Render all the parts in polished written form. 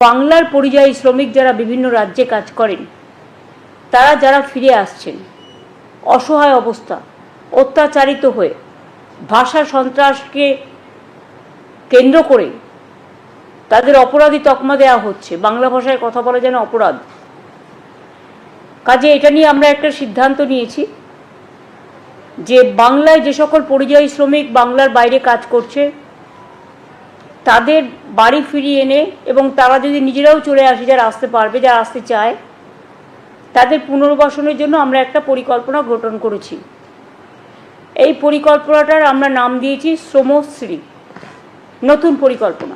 বাংলার পরিযায়ী শ্রমিক যারা বিভিন্ন রাজ্যে কাজ করেন, তারা যারা ফিরে আসছেন অসহায় অবস্থা, অত্যাচারিত হয়ে, ভাষা সন্ত্রাসকে কেন্দ্র করে তাদের অপরাধী তকমা দেওয়া হচ্ছে। বাংলা ভাষায় কথা বলা যেন অপরাধ। কাজে এটা নিয়ে আমরা একটা সিদ্ধান্ত নিয়েছি যে বাংলায় যে সকল পরিযায়ী শ্রমিক বাংলার বাইরে কাজ করছে তাদের বাড়ি ফিরিয়ে এনে এবং তারা যদি নিজেরাও চলে আসে, যারা আসতে পারবে, যারা আসতে চায়, তাদের পুনর্বাসনের জন্য আমরা একটা পরিকল্পনা গঠন করেছি। এই পরিকল্পনাটার আমরা নাম দিয়েছি শ্রমশ্রী, নতুন পরিকল্পনা।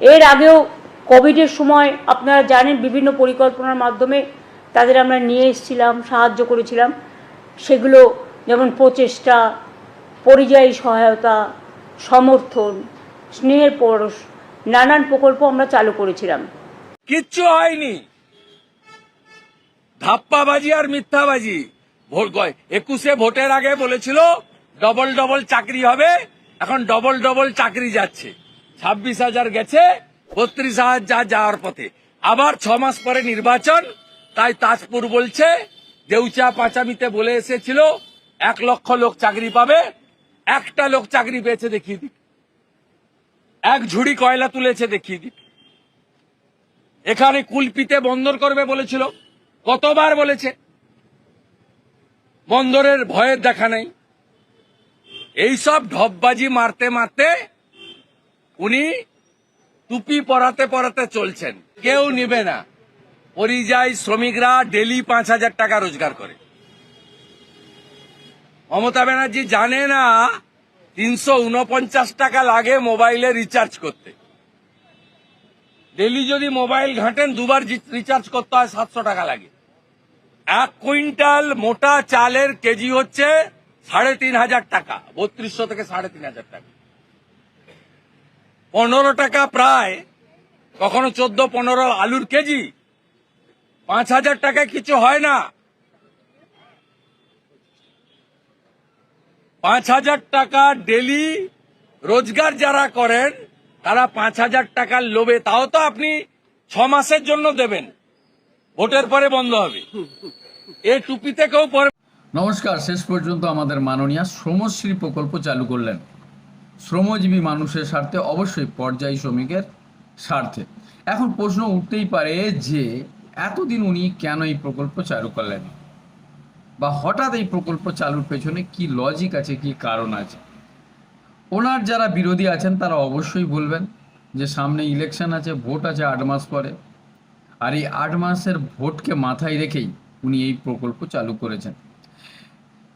এর আগেও কোভিডের সময় আপনারা জানেন বিভিন্ন পরিকল্পনার মাধ্যমে তাদের আমরা নিয়ে এসেছিলাম, সাহায্য করেছিলাম। সেগুলো যেমন প্রচেষ্টা, পরিযায়ী সহায়তা, সমর্থন, স্নেহের পরশ, নানান প্রকল্প আমরা চালু করেছিলাম। কিচ্ছু হয়নি, ধাপ্পাবাজি আর মিথ্যাবাজি। 21-এ ভোটের আগে বলেছিল ডবল ডবল চাকরি হবে, এখন ডবল ডবল চাকরি যাচ্ছে। 26,000 গেছে, 32,000 যাওয়ার পথে। আবার 6 মাস পরে নির্বাচন, তাই তাজপুর বলছে দেউচা পাঁচামিতে বলে এসেছিল 1 লক্ষ লোক চাকরি পাবে, একটা লোক চাকরি পেয়েছে দেখিয়ে দিক, 1 ঝুড়ি কয়লা তুলেছে দেখিয়ে দিক। এখানে কুলপিতে বন্দর করবে বলেছিল, কতবার বলেছে, বন্দরের ভয়ের দেখা নাই। এইসব ঢপবাজি মারতে মারতে উনি টুপি পরাতে পরাতে চলছেন। কেউ নিবে না। পরিযায়ী শ্রমিকরা ডেলি 5,000 টাকা রোজগার করে। মমতা ব্যানার্জি জানে না 349 টাকা লাগে মোবাইলে রিচার্জ করতে। ডেলি যদি মোবাইল ঘাঁটেন 2বার রিচার্জ করতে হয়, 700 টাকা লাগে। 1 কুইন্টাল মোটা চালের কেজি হচ্ছে 3,500 টাকা, 3200 থেকে 3,500 টাকা। 15 টাকা প্রায়, কখনো 14-15 আলুর কেজি। 5,000 টাকায় কিছু হয় না। 5,000 টাকা ডেলি রোজগার যারা করেন তারা 5,000 টাকার লোভে, তাও তো আপনি 6 মাসের জন্য দেবেন, ভোটের পরে বন্ধ হবে। এ টুপিতে কেউ পরে। নমস্কার। শেষ পর্যন্ত আমাদের মাননীয় শ্রমশ্রী প্রকল্প চালু করলেন শ্রমজীবী মানুষের স্বার্থে, অবশ্যই পর্যায়ী শ্রমিকের স্বার্থে। এখন প্রশ্ন উঠতেই পারে যে এতদিন উনি কেন এই প্রকল্প চালু করলেন, বা হঠাৎ এই প্রকল্প চালুর পেছনে কি লজিক আছে, কি কারণ আছে। ওনার যারা বিরোধী আছেন তারা অবশ্যই বলবেন যে সামনে ইলেকশন আছে, ভোট আছে 8 মাস পরে, আর এই 8 মাসের ভোটকে মাথায় রেখেই উনি এই প্রকল্প চালু করেছেন।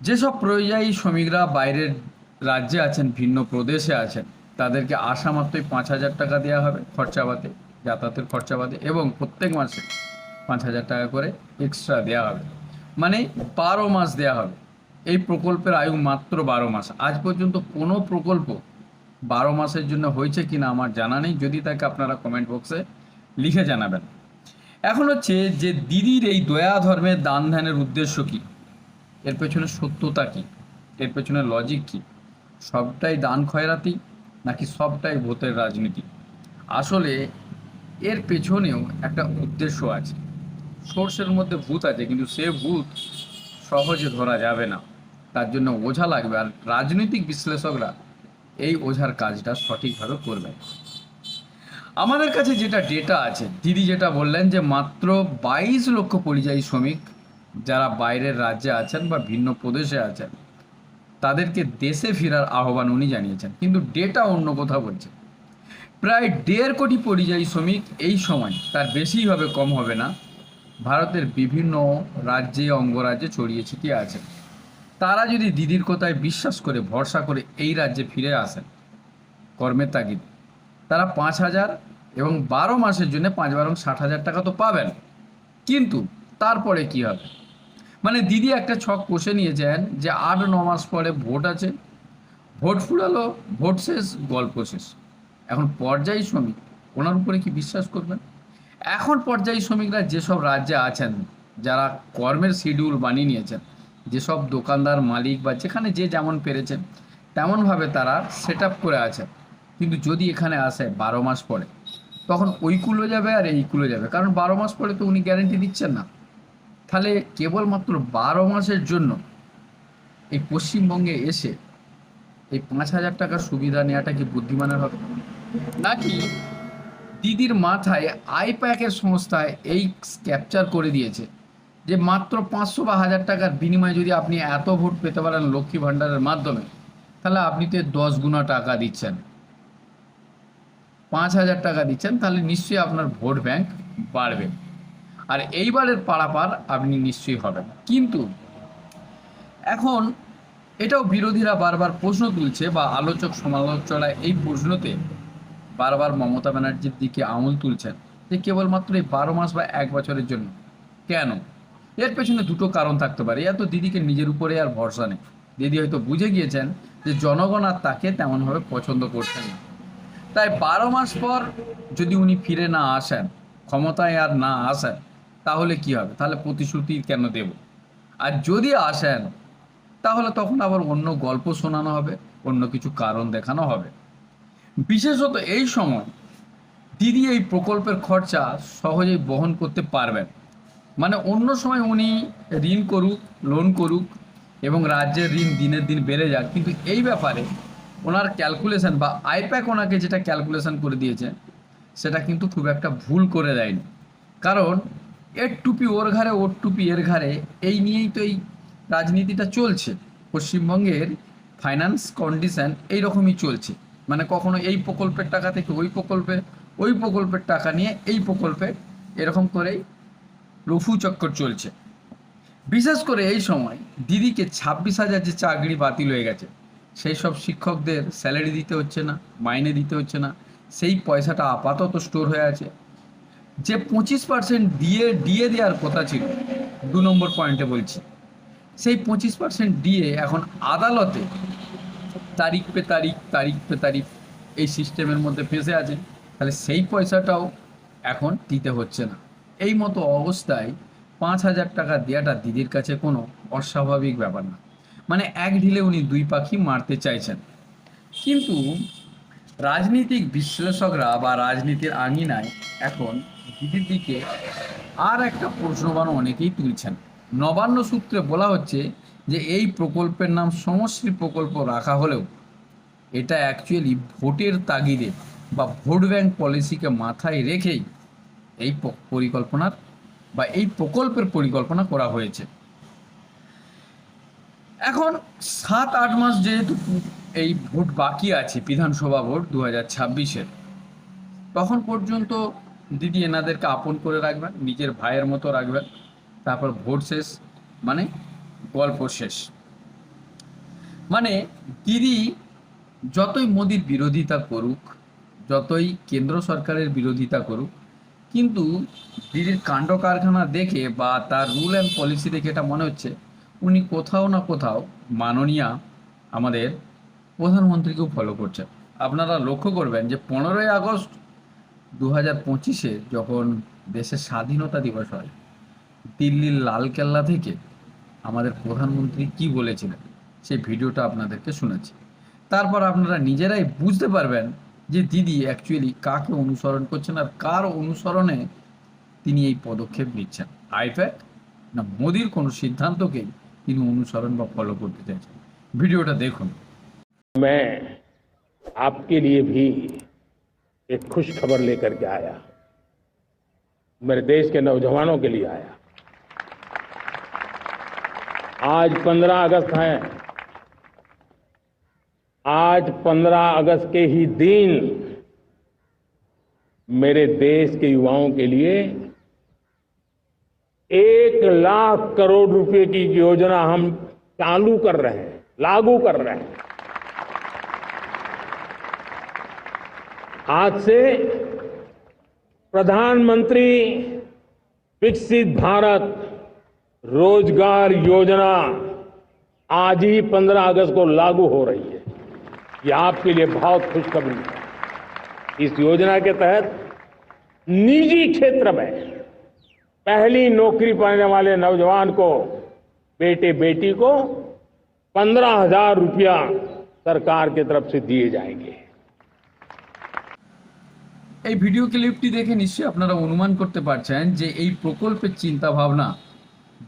যেসব পরিযায়ী শ্রমিকরা বাইরের রাজ্যে আছেন, ভিন্ন প্রদেশে আছেন, তাদেরকে আসা মাত্রই 5,000 টাকা দেওয়া হবে খরচা বাদে, যাতায়াতের খরচা বাদে, এবং প্রত্যেক মাসে 5,000 টাকা করে এক্সট্রা দেওয়া হবে। মানে 12 মাস দেওয়া হবে। এই প্রকল্পের আয়ু মাত্র 12 মাস। আজ পর্যন্ত কোনো প্রকল্প 12 মাসের জন্য হয়েছে কিনা আমার জানা নেই, যদি তাকে আপনারা কমেন্ট বক্সে লিখে জানাবেন। এখন হচ্ছে যে দিদির এই দয়া ধর্মের দান ধ্যানের উদ্দেশ্য কি, এর পেছনে সত্যতা কি, এর পেছনে লজিক কি, সবটাই দান খয়রাতি নাকি সবটাই ভূতের রাজনীতি? আসলে এর পেছনেও একটা উদ্দেশ্য আছে। সোর্সের মধ্যে ভূত আছে, কিন্তু সে ভূত সহজে ধরা যাবে না, তার জন্য ওঝা লাগবে। আর রাজনৈতিক বিশ্লেষকরা এই ওঝার কাজটা সঠিকভাবে করবে। আমাদের কাছে যেটা ডেটা আছে, দিদি যেটা বললেন যে মাত্র 22 লক্ষ পরিযায়ী শ্রমিক যারা বাইরের রাজ্যে আছেন বা ভিন্ন প্রদেশে আছেন, তাদেরকে দেশে ফেরার আহ্বান উনি জানিয়েছেন। কিন্তু ডেটা অন্য কথা বলছে। প্রায় 1.5 কোটি পরিযায়ী শ্রমিক এই সময়, তার বেশিই হবে, কম হবে না, ভারতের বিভিন্ন রাজ্যে অঙ্গরাজ্যে ছড়িয়ে ছিটিয়ে আছেন। তারা যদি দিদির কথায় বিশ্বাস করে, ভরসা করে এই রাজ্যে ফিরে আসেন কর্মের তাগিদ, তারা 5,000 এবং 12 মাসের জন্য 5-12 60,000 টাকা তো পাবেন। কিন্তু তারপরে কি হবে? মানে দিদি একটা ছক কষে নিয়েছেন যে 8-9 মাস পরে ভোট আছে, ভোট ফুরালো, ভোট শেষ, গল্প শেষ। এখন পর্যায়ী শ্রমিক, ওনার উপরে কি বিশ্বাস করবেন? এখন পর্যায়ী শ্রমিকরা যেসব রাজ্যে আছেন, যারা কর্মের শিডিউল বানিয়ে নিয়েছেন, যেসব দোকানদার, মালিক বা যেখানে যে যেমন পেরেছেন তেমনভাবে তারা সেট আপ করে আছেন, কিন্তু যদি এখানে আসে 12 মাস পরে, তখন ওই কুলো যাবে আর এই কুলো যাবে, কারণ 12 মাস পরে তো উনি গ্যারেন্টি দিচ্ছেন না। তাহলে কেবলমাত্র 12 মাসের জন্য এই পশ্চিমবঙ্গে এসে এই 5,000 টাকার সুবিধা নেওয়াটা কি বুদ্ধিমানের হবে? নাকি দিদির মাথায় আইপ্যাকের সংস্থায় এই ক্যাপচার করে দিয়েছে যে মাত্র 500 বা 1000 টাকার বিনিময়ে যদি আপনি এত ভোট পেতে পারেন লক্ষ্মী ভাণ্ডারের মাধ্যমে, তাহলে আপনি তো 10 গুণা টাকা দিচ্ছেন, 5,000 টাকা দিচ্ছেন, তাহলে নিশ্চয়ই আপনার ভোট ব্যাংক বাড়বে আর এইবারের পারাপার আপনি নিশ্চয়ই হবেন। কিন্তু এখন এটাও বিরোধীরা বারবার প্রশ্ন তুলছে বা আলোচক সমালোচকরা এই প্রশ্নতে বারবার মমতা ব্যানার্জির দিকে আঙুল তুলছেন যে কেবলমাত্র এই 12 মাস বা 1 বছরের জন্য কেন? এর পেছনে দুটো কারণ থাকতে পারে। এত দিদিকে নিজের উপরে আর ভরসা নেই, দিদি হয়তো বুঝে গিয়েছেন যে জনগণ আর তাকে তেমনভাবে পছন্দ করছেন না, তাই 12 মাস পর যদি উনি ফিরে না আসেন, ক্ষমতায় আর না আসেন, তাহলে কি হবে? তাহলে প্রতিশ্রুতি কেন দেব? আর যদি আসেন তাহলে তখন আবার অন্য গল্প শোনানো হবে, অন্য কিছু কারণ দেখানো হবে। বিশেষত এই সময় দিদি এই প্রকল্পের খরচা সহজেই বহন করতে পারবেন। মানে অন্য সময় উনি ঋণ করুক, লোন করুক এবং রাজ্যের ঋণ দিনের দিন বেড়ে যাক, কিন্তু এই ব্যাপারে ওনার ক্যালকুলেশন বা আইপ্যাক ওনাকে যেটা ক্যালকুলেশন করে দিয়েছে সেটা কিন্তু খুব একটা ভুল করে দেয়নি। কারণ এর টুপি ওর ঘাড়ে, ওর টুপি এর ঘাড়ে, এই নিয়েই তো এই রাজনীতিটা চলছে। পশ্চিমবঙ্গের ফাইন্যান্স কন্ডিশন এইরকমই চলছে, মানে কখনো এই প্রকল্পের টাকা থেকে ওই প্রকল্পে, ওই প্রকল্পের টাকা নিয়ে এই প্রকল্পে, এরকম করেই রফু চক্কর চলছে। বিশেষ করে এই সময় দিদিকে 26,000 যে চাকরি বাতিল হয়ে গেছে, সেই সব শিক্ষকদের স্যালারি দিতে হচ্ছে না, মাইনে দিতে হচ্ছে না, সেই পয়সাটা আপাতত স্টোর হয়ে আছে। যে 25% ডিএ দেওয়ার কথা ছিল, 2 নম্বর পয়েন্টে বলছি, সেই 25% ডিএ এখন আদালতে তারিখ পে তারিখ, তারিখ পে তারিখ এই সিস্টেমের মধ্যে ফেঁসে আছে, তাহলে সেই পয়সাটাও এখন দিতে হচ্ছে না। এই মতো অবস্থায় 5,000 টাকা দেওয়াটা দিদির কাছে কোনো অস্বাভাবিক ব্যাপার না, মানে এক ঢিলে উনি 2 পাখি মারতে চাইছেন। কিন্তু রাজনীতিক বিশ্লেষকরা বা রাজনীতির আঙিনায় এখন দিদির দিকে আর একটা প্রশ্নবাণ অনেকেই তুলছেন। নবান্ন সূত্রে বলা হচ্ছে যে এই প্রকল্পের নাম সমশ্রী প্রকল্প রাখা হলেও এটা অ্যাকচুয়ালি ভোটের তাগিদে বা ভোট ব্যাংক পলিসিকে মাথায় রেখেই এই পরিকল্পনার বা এই প্রকল্পের পরিকল্পনা করা হয়েছে। এখন 7-8 মাস যেহেতু এই ভোট বাকি আছে, বিধানসভা ভোট 2026-এর, তখন পর্যন্ত দিদি এনাদেরকে আপন করে রাখবেন, নিজের ভাইয়ের মতো রাখবেন। তারপর ভোট শেষ মানে গল্প শেষ। মানে দিদি যতই মোদির বিরোধিতা করুক, যতই কেন্দ্র সরকারের বিরোধিতা করুক, কিন্তু দিদির কাণ্ড কারখানা দেখে বা তার রুল অ্যান্ড পলিসি দেখে এটা মনে হচ্ছে উনি কোথাও না কোথাও মাননীয়া আমাদের প্রধানমন্ত্রীকেও ফলো করছেন। আপনারা লক্ষ্য করবেন যে 15ই আগস্ট 2025-এ যখন দেশের স্বাধীনতা দিবস হয়, দিল্লির লালকেল্লা থেকে আমাদের প্রধানমন্ত্রী কি বলেছিলেন সেই ভিডিওটা আপনাদেরকে শোনাচ্ছি। তারপর আপনারা নিজেরাই বুঝতে পারবেন যে দিদি অ্যাকচুয়ালি কাকে অনুসরণ করছেন আর কার অনুসরণে তিনি এই পদক্ষেপ নিচ্ছেন। আইপ্যাক না মোদির কোনো সিদ্ধান্তকেই তিনি অনুসরণ বা ফলো করতে চাইছেন। ভিডিওটা দেখুন। मैं आपके लिए भी एक खुश खबर लेकर के आया, मेरे देश के नौजवानों के लिए आया। आज 15 अगस्त है। आज 15 अगस्त के ही दिन मेरे देश के युवाओं के लिए 1 लाख करोड़ रुपए की योजना हम चालू कर रहे हैं, लागू कर रहे हैं। आज से प्रधानमंत्री विकसित भारत रोजगार योजना आज ही 15 अगस्त को लागू हो रही है। ये आपके लिए बहुत खुशखबरी है। इस योजना के तहत निजी क्षेत्र में पहली नौकरी पाने वाले नौजवान को, बेटे बेटी को 15,000 रुपया सरकार की तरफ से दिए जाएंगे। এই ভিডিও ক্লিপটি দেখে নিশ্চয়ই আপনারা অনুমান করতে পারছেন যে এই প্রকল্পের চিন্তা ভাবনা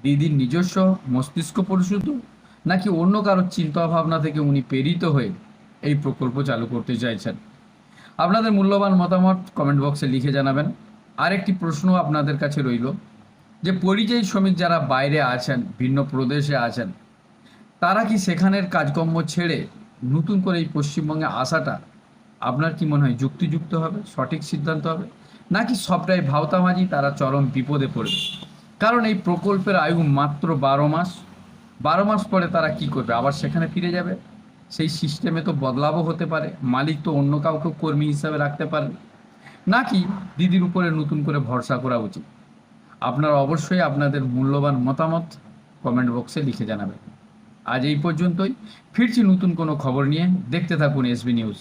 দিদির নিজস্ব মস্তিষ্ক পরিশুদ্ধ, নাকি অন্য কারোর চিন্তা ভাবনা থেকে উনি প্রেরিত হয়ে এই প্রকল্প চালু করতে চাইছেন। আপনাদের মূল্যবান মতামত কমেন্ট বক্সে লিখে জানাবেন। আরেকটি প্রশ্ন আপনাদের কাছে রইল যে পরিযায়ী শ্রমিক যারা বাইরে আছেন, ভিন্ন প্রদেশে আছেন, তারা কি সেখানের কাজকর্ম ছেড়ে নতুন করে এই পশ্চিমবঙ্গে আসাটা আপনার কি মনে হয় যুক্তিযুক্ত হবে, সঠিক সিদ্ধান্ত হবে, নাকি সবটাই ভাওতাবাজি, তারা চরম বিপদে পড়বে? কারণ এই প্রকল্পের আয়ু মাত্র 12 মাস। 12 মাস পরে তারা কি করবে? আবার সেখানে ফিরে যাবে? সেই সিস্টেমে তো বদলাবও হতে পারে, মালিক তো অন্য কাউকে কর্মী হিসাবে রাখতে পারে, নাকি দিদির উপরে নতুন করে ভরসা করা উচিত? আপনারা অবশ্যই আপনাদের মূল্যবান মতামত কমেন্ট বক্সে লিখে জানাবেন। আজ এই পর্যন্তই, ফিরছি নতুন কোনো খবর নিয়ে। দেখতে থাকুন এসবি নিউজ।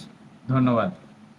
ধন্যবাদ।